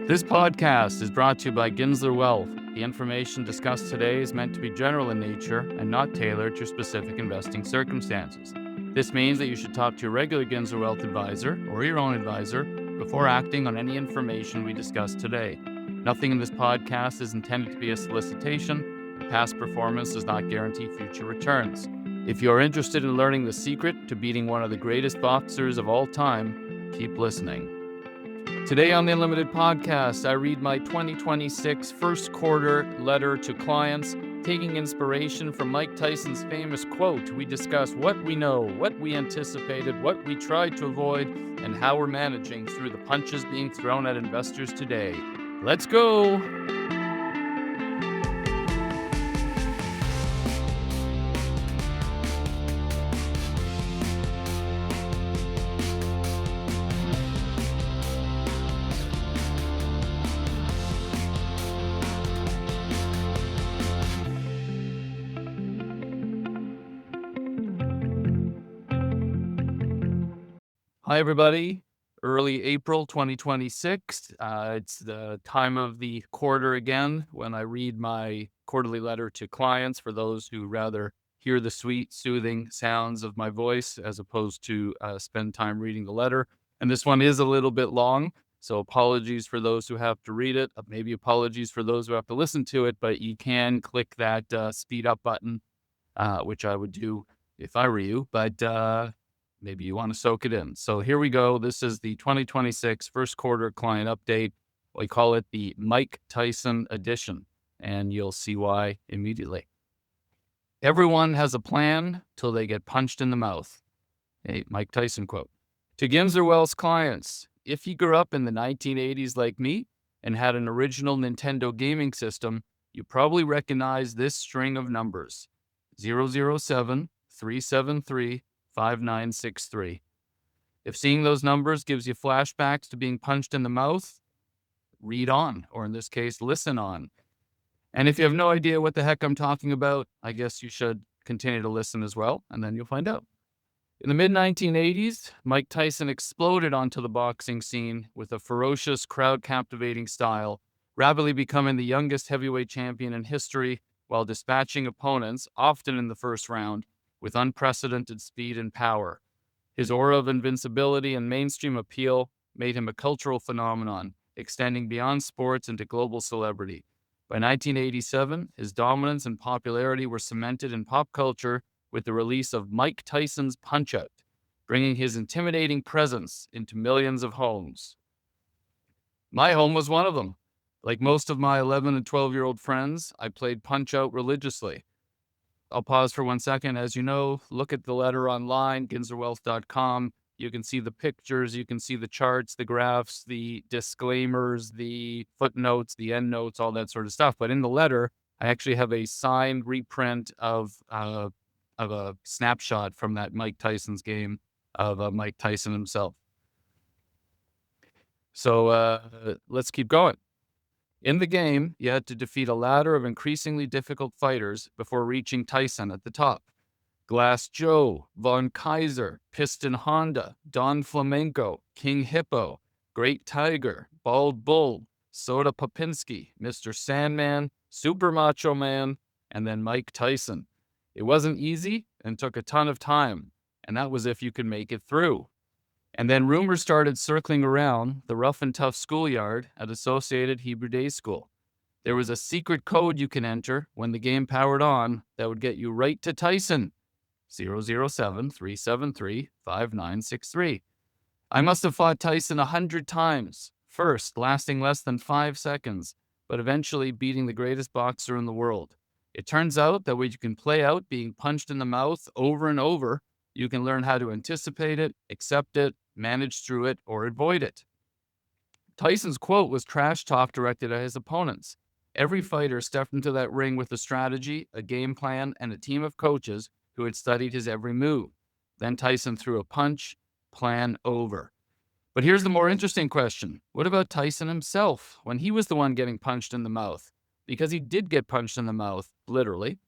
This podcast is brought to you by Ginsler Wealth. The information discussed today is meant to be general in nature and not tailored to specific investing circumstances. This means that you should talk to your regular Ginsler Wealth advisor or your own advisor before acting on any information we discuss today. Nothing in this podcast is intended to be a solicitation, and past performance does not guarantee future returns. If you are interested in learning the secret to beating one of the greatest boxers of all time, keep listening. Today on the Unlimited Podcast, I read my 2026 first quarter letter to clients. Taking inspiration from Mike Tyson's famous quote, we discuss what we know, what we anticipated, what we tried to avoid, and how we're managing through the punches being thrown at investors today. Let's go! Hi, everybody. Early April 2026. It's the time of the quarter again when I read my quarterly letter to clients for those who rather hear the sweet, soothing sounds of my voice as opposed to spend time reading the letter. And this one is a little bit long, so apologies for those who have to read it. Maybe apologies for those who have to listen to it, but you can click that speed up button, which I would do if I were you. But maybe you want to soak it in. So here we go. This is the 2026 first quarter client update. We call it the Mike Tyson edition, and you'll see why immediately. Everyone has a plan till they get punched in the mouth. A Mike Tyson quote. To Ginsler Wealth's clients, if you grew up in the 1980s like me and had an original Nintendo gaming system, you probably recognize this string of numbers: 007 373 5963. If seeing those numbers gives you flashbacks to being punched in the mouth, read on, or in this case, listen on. And if you have no idea what the heck I'm talking about, I guess you should continue to listen as well, and then you'll find out. In the mid-1980s, Mike Tyson exploded onto the boxing scene with a ferocious, crowd-captivating style, rapidly becoming the youngest heavyweight champion in history while dispatching opponents, often in the first round, with unprecedented speed and power. His aura of invincibility and mainstream appeal made him a cultural phenomenon, extending beyond sports into global celebrity. By 1987, his dominance and popularity were cemented in pop culture with the release of Mike Tyson's Punch-Out, bringing his intimidating presence into millions of homes. My home was one of them. Like most of my 11 and 12-year-old friends, I played Punch-Out religiously. I'll pause for 1 second. As you know, look at the letter online, ginslerwealth.com. You can see the pictures, you can see the charts, the graphs, the disclaimers, the footnotes, the endnotes, all that sort of stuff. But in the letter, I actually have a signed reprint of a snapshot from that Mike Tyson's game of Mike Tyson himself. So let's keep going. In the game, you had to defeat a ladder of increasingly difficult fighters before reaching Tyson at the top. Glass Joe, Von Kaiser, Piston Honda, Don Flamenco, King Hippo, Great Tiger, Bald Bull, Soda Popinski, Mr. Sandman, Super Macho Man, and then Mike Tyson. It wasn't easy and took a ton of time, and that was if you could make it through. And then rumors started circling around the rough and tough schoolyard at Associated Hebrew Day School. There was a secret code you can enter when the game powered on that would get you right to Tyson, 007 373 5963. I must have fought Tyson 100 times, first lasting less than 5 seconds, but eventually beating the greatest boxer in the world. It turns out that when you can play out being punched in the mouth over and over, you can learn how to anticipate it, accept it, manage through it, or avoid it. Tyson's quote was trash talk directed at his opponents. Every fighter stepped into that ring with a strategy, a game plan, and a team of coaches who had studied his every move. Then Tyson threw a punch, plan over. But here's the more interesting question. What about Tyson himself when he was the one getting punched in the mouth? Because he did get punched in the mouth, literally.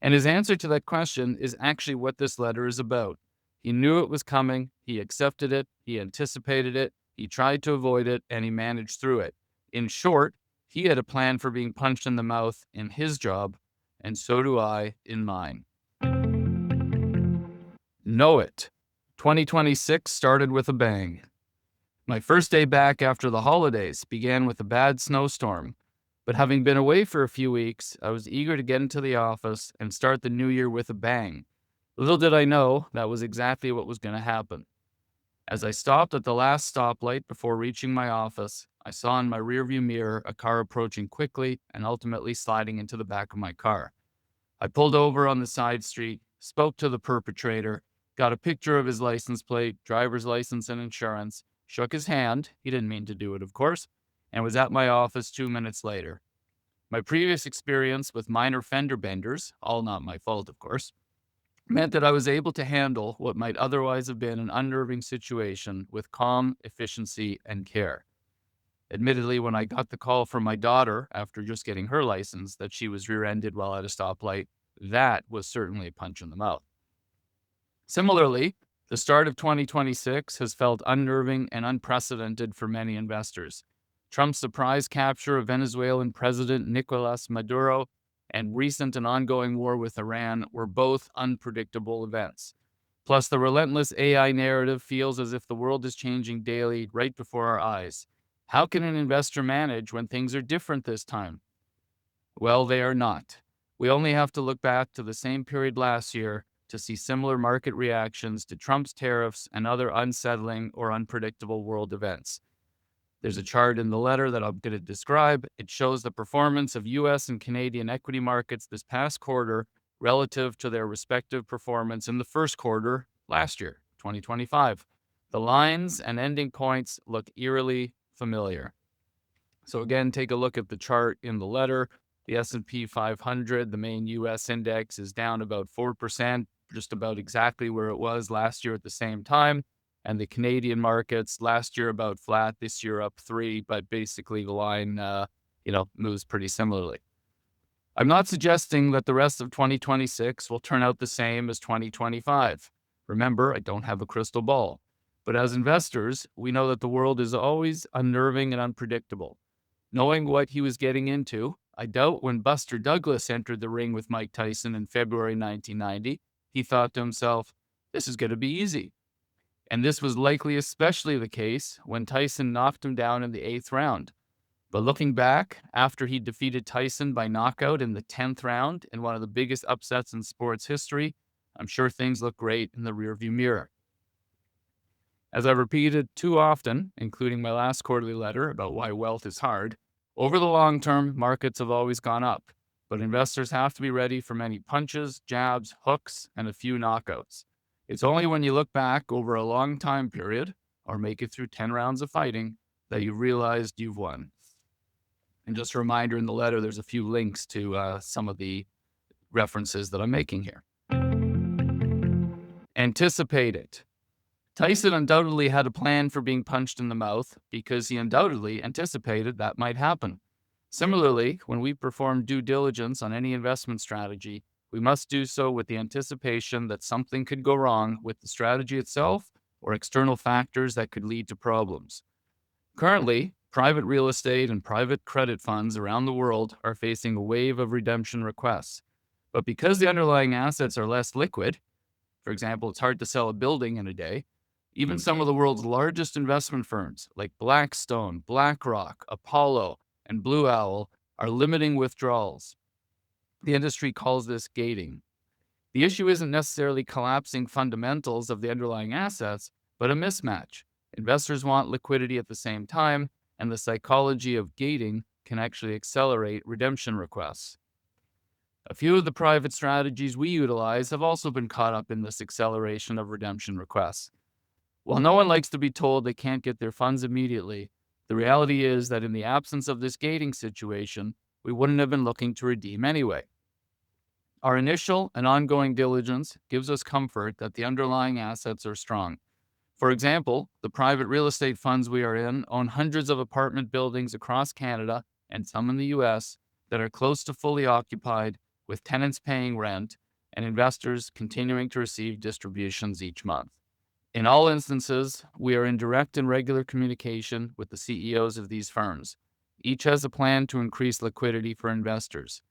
And his answer to that question is actually what this letter is about. He knew it was coming, he accepted it, he anticipated it, he tried to avoid it, and he managed through it. In short, he had a plan for being punched in the mouth in his job, and so do I in mine. Know it. 2026 started with a bang. My first day back after the holidays began with a bad snowstorm, but having been away for a few weeks, I was eager to get into the office and start the new year with a bang. Little did I know that was exactly what was going to happen. As I stopped at the last stoplight before reaching my office, I saw in my rearview mirror a car approaching quickly and ultimately sliding into the back of my car. I pulled over on the side street, spoke to the perpetrator, got a picture of his license plate, driver's license, and insurance, shook his hand, he didn't mean to do it, of course, and was at my office 2 minutes later. My previous experience with minor fender benders, all not my fault, of course, meant that I was able to handle what might otherwise have been an unnerving situation with calm, efficiency, and care. Admittedly, when I got the call from my daughter after just getting her license that she was rear-ended while at a stoplight, that was certainly a punch in the mouth. Similarly, the start of 2026 has felt unnerving and unprecedented for many investors. Trump's surprise capture of Venezuelan President Nicolas Maduro and recent and ongoing war with Iran were both unpredictable events. Plus, the relentless AI narrative feels as if the world is changing daily right before our eyes. How can an investor manage when things are different this time? Well, they are not. We only have to look back to the same period last year to see similar market reactions to Trump's tariffs and other unsettling or unpredictable world events. There's a chart in the letter that I'm going to describe. It shows the performance of US and Canadian equity markets this past quarter relative to their respective performance in the first quarter last year, 2025. The lines and ending points look eerily familiar. So again, take a look at the chart in the letter. The S&P 500, the main US index, is down about 4%, just about exactly where it was last year at the same time. And the Canadian markets last year about flat, this year up 3, but basically the line, moves pretty similarly. I'm not suggesting that the rest of 2026 will turn out the same as 2025. Remember, I don't have a crystal ball. But as investors, we know that the world is always unnerving and unpredictable. Knowing what he was getting into, I doubt when Buster Douglas entered the ring with Mike Tyson in February 1990, he thought to himself, this is going to be easy. And this was likely especially the case when Tyson knocked him down in the 8th round. But looking back, after he defeated Tyson by knockout in the 10th round in one of the biggest upsets in sports history, I'm sure things look great in the rearview mirror. As I've repeated too often, including my last quarterly letter about why wealth is hard, over the long term, markets have always gone up, but investors have to be ready for many punches, jabs, hooks, and a few knockouts. It's only when you look back over a long time period, or make it through 10 rounds of fighting, that you realized you've won. And just a reminder in the letter, there's a few links to some of the references that I'm making here. Anticipate it. Tyson undoubtedly had a plan for being punched in the mouth because he undoubtedly anticipated that might happen. Similarly, when we perform due diligence on any investment strategy, we must do so with the anticipation that something could go wrong with the strategy itself or external factors that could lead to problems. Currently, private real estate and private credit funds around the world are facing a wave of redemption requests. But because the underlying assets are less liquid, for example, it's hard to sell a building in a day, even some of the world's largest investment firms like Blackstone, BlackRock, Apollo, and Blue Owl are limiting withdrawals. The industry calls this gating. The issue isn't necessarily collapsing fundamentals of the underlying assets, but a mismatch. Investors want liquidity at the same time, and the psychology of gating can actually accelerate redemption requests. A few of the private strategies we utilize have also been caught up in this acceleration of redemption requests. While no one likes to be told they can't get their funds immediately, the reality is that in the absence of this gating situation, we wouldn't have been looking to redeem anyway. Our initial and ongoing diligence gives us comfort that the underlying assets are strong. For example, the private real estate funds we are in own hundreds of apartment buildings across Canada and some in the US that are close to fully occupied, with tenants paying rent and investors continuing to receive distributions each month. In all instances, we are in direct and regular communication with the CEOs of these firms. Each has a plan to increase liquidity for investors.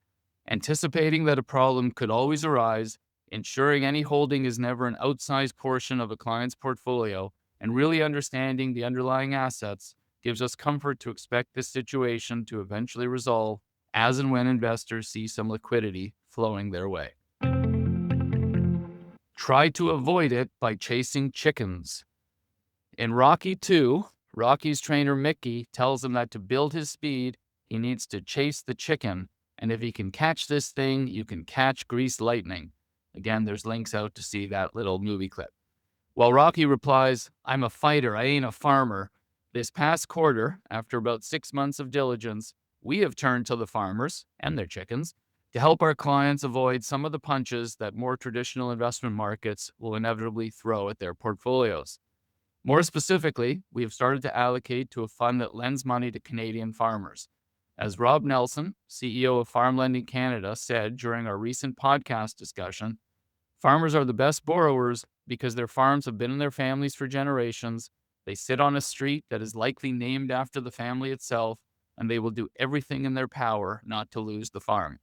Anticipating that a problem could always arise, ensuring any holding is never an outsized portion of a client's portfolio, and really understanding the underlying assets gives us comfort to expect this situation to eventually resolve as and when investors see some liquidity flowing their way. Try to avoid it by chasing chickens. In Rocky 2, Rocky's trainer Mickey tells him that to build his speed, he needs to chase the chicken, and if he can catch this thing, you can catch greased lightning. Again, there's links out to see that little movie clip. While Rocky replies, "I'm a fighter, I ain't a farmer." This past quarter, after about 6 months of diligence, we have turned to the farmers and their chickens to help our clients avoid some of the punches that more traditional investment markets will inevitably throw at their portfolios. More specifically, we have started to allocate to a fund that lends money to Canadian farmers. As Rob Nelson, CEO of Farm Lending Canada, said during our recent podcast discussion, farmers are the best borrowers because their farms have been in their families for generations. They sit on a street that is likely named after the family itself, and they will do everything in their power not to lose the farm.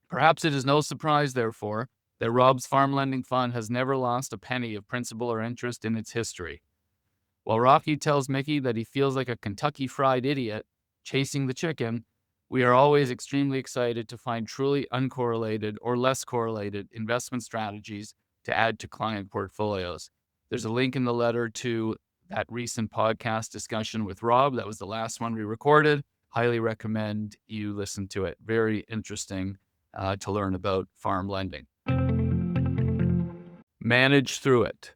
Perhaps it is no surprise, therefore, that Rob's Farm Lending Fund has never lost a penny of principal or interest in its history. While Rocky tells Mickey that he feels like a Kentucky Fried Idiot chasing the chicken, we are always extremely excited to find truly uncorrelated or less correlated investment strategies to add to client portfolios. There's a link in the letter to that recent podcast discussion with Rob. That was the last one we recorded. Highly recommend you listen to it. Very interesting to learn about farm lending. Manage through it.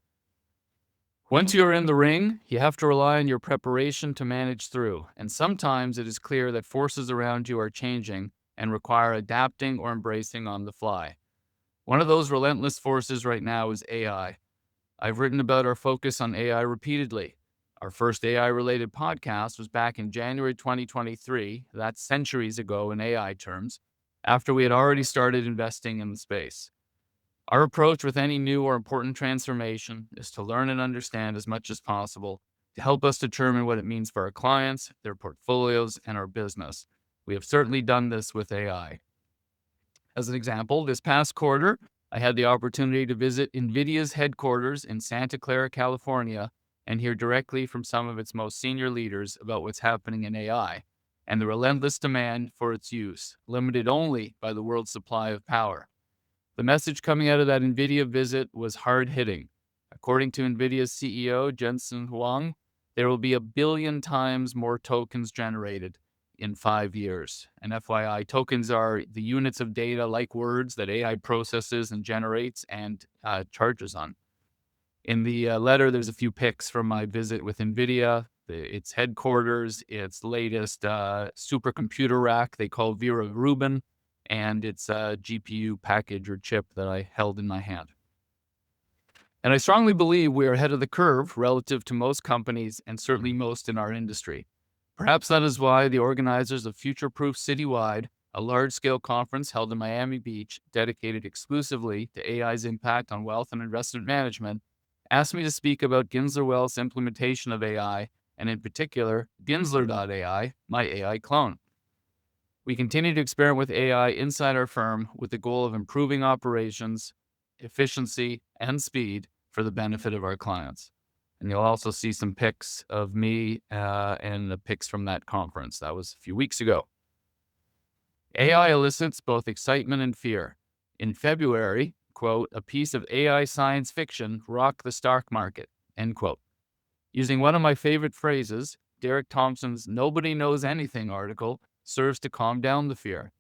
Once you're in the ring, you have to rely on your preparation to manage through, and sometimes it is clear that forces around you are changing and require adapting or embracing on the fly. One of those relentless forces right now is AI. I've written about our focus on AI repeatedly. Our first AI-related podcast was back in January 2023, that's centuries ago in AI terms, after we had already started investing in the space. Our approach with any new or important transformation is to learn and understand as much as possible to help us determine what it means for our clients, their portfolios, and our business. We have certainly done this with AI. As an example, this past quarter, I had the opportunity to visit NVIDIA's headquarters in Santa Clara, California, and hear directly from some of its most senior leaders about what's happening in AI and the relentless demand for its use, limited only by the world's supply of power. The message coming out of that NVIDIA visit was hard-hitting. According to NVIDIA's CEO, Jensen Huang, there will be 1 billion times more tokens generated in 5 years. And FYI, tokens are the units of data like words that AI processes and generates and charges on. In the letter, there's a few pics from my visit with NVIDIA, its headquarters, its latest supercomputer rack they call Vera Rubin, and its GPU package or chip that I held in my hand. And I strongly believe we are ahead of the curve relative to most companies and certainly most in our industry. Perhaps that is why the organizers of Future Proof Citywide, a large-scale conference held in Miami Beach dedicated exclusively to AI's impact on wealth and investment management, asked me to speak about Ginsler Wealth's implementation of AI, and in particular, Ginsler.ai, my AI clone. We continue to experiment with AI inside our firm with the goal of improving operations, efficiency, and speed for the benefit of our clients. And you'll also see some pics of me and the pics from that conference. That was a few weeks ago. AI elicits both excitement and fear. In February, quote, "a piece of AI science fiction rocked the stock market," end quote. Using one of my favorite phrases, Derek Thompson's "Nobody Knows Anything" article serves to calm down the fear.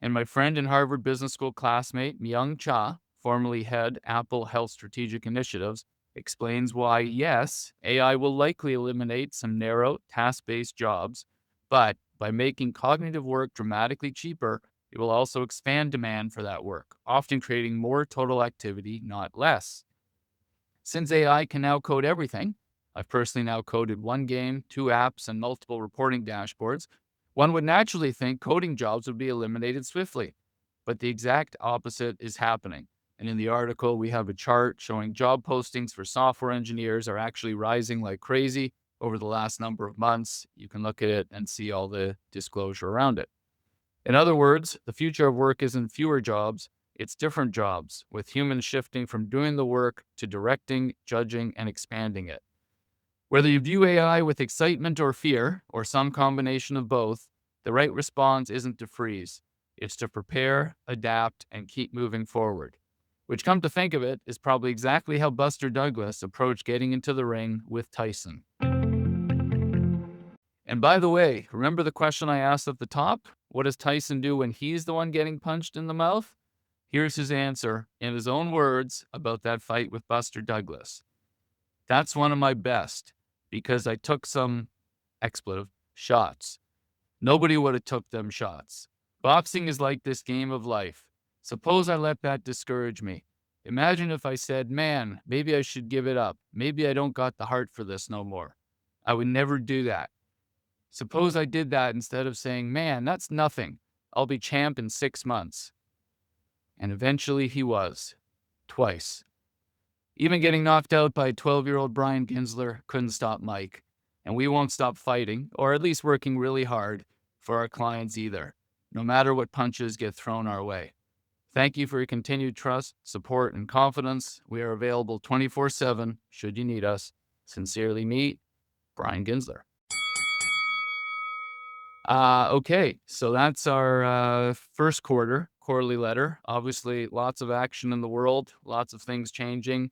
And my friend and Harvard Business School classmate, Myung Cha, formerly head Apple Health Strategic Initiatives, explains why, yes, AI will likely eliminate some narrow, task-based jobs, but by making cognitive work dramatically cheaper, it will also expand demand for that work, often creating more total activity, not less. Since AI can now code everything, I've personally now coded 1 game, 2 apps, and multiple reporting dashboards, one would naturally think coding jobs would be eliminated swiftly, but the exact opposite is happening. And in the article, we have a chart showing job postings for software engineers are actually rising like crazy, over the last number of months. You can look at it and see all the disclosure around it. In other words, the future of work isn't fewer jobs, it's different jobs, with humans shifting from doing the work to directing, judging, and expanding it. Whether you view AI with excitement or fear, or some combination of both, the right response isn't to freeze. It's to prepare, adapt, and keep moving forward. Which, come to think of it, is probably exactly how Buster Douglas approached getting into the ring with Tyson. And by the way, remember the question I asked at the top? What does Tyson do when he's the one getting punched in the mouth? Here's his answer in his own words about that fight with Buster Douglas. That's one of my best, because I took some expletive shots. Nobody would have took them shots. Boxing is like this game of life. Suppose I let that discourage me. Imagine if I said, man, maybe I should give it up. Maybe I don't got the heart for this no more. I would never do that. Suppose I did that instead of saying, man, that's nothing. I'll be champ in 6 months. And eventually he was. Twice. Even getting knocked out by 12-year-old Brian Ginsler couldn't stop Mike. And we won't stop fighting, or at least working really hard, for our clients either, no matter what punches get thrown our way. Thank you for your continued trust, support, and confidence. We are available 24/7 should you need us. Sincerely meet, Brian Ginsler. Okay, so that's our first quarterly letter. Obviously, lots of action in the world, lots of things changing,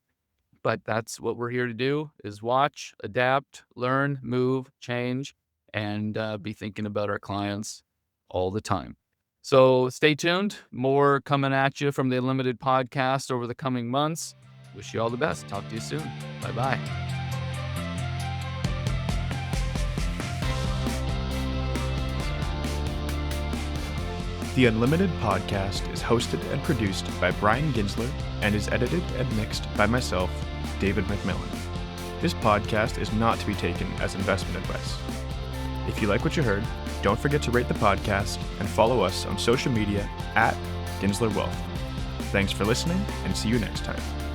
but that's what we're here to do, is watch, adapt, learn, move, change, and be thinking about our clients all the time. So stay tuned. More coming at you from the Unlimited podcast over the coming months. Wish you all the best. Talk to you soon. Bye-bye. The Unlimited podcast is hosted and produced by Brian Ginsler and is edited and mixed by myself, David McMillan. This podcast is not to be taken as investment advice. If you like what you heard, don't forget to rate the podcast and follow us on social media @Ginsler Wealth. Thanks for listening, and see you next time.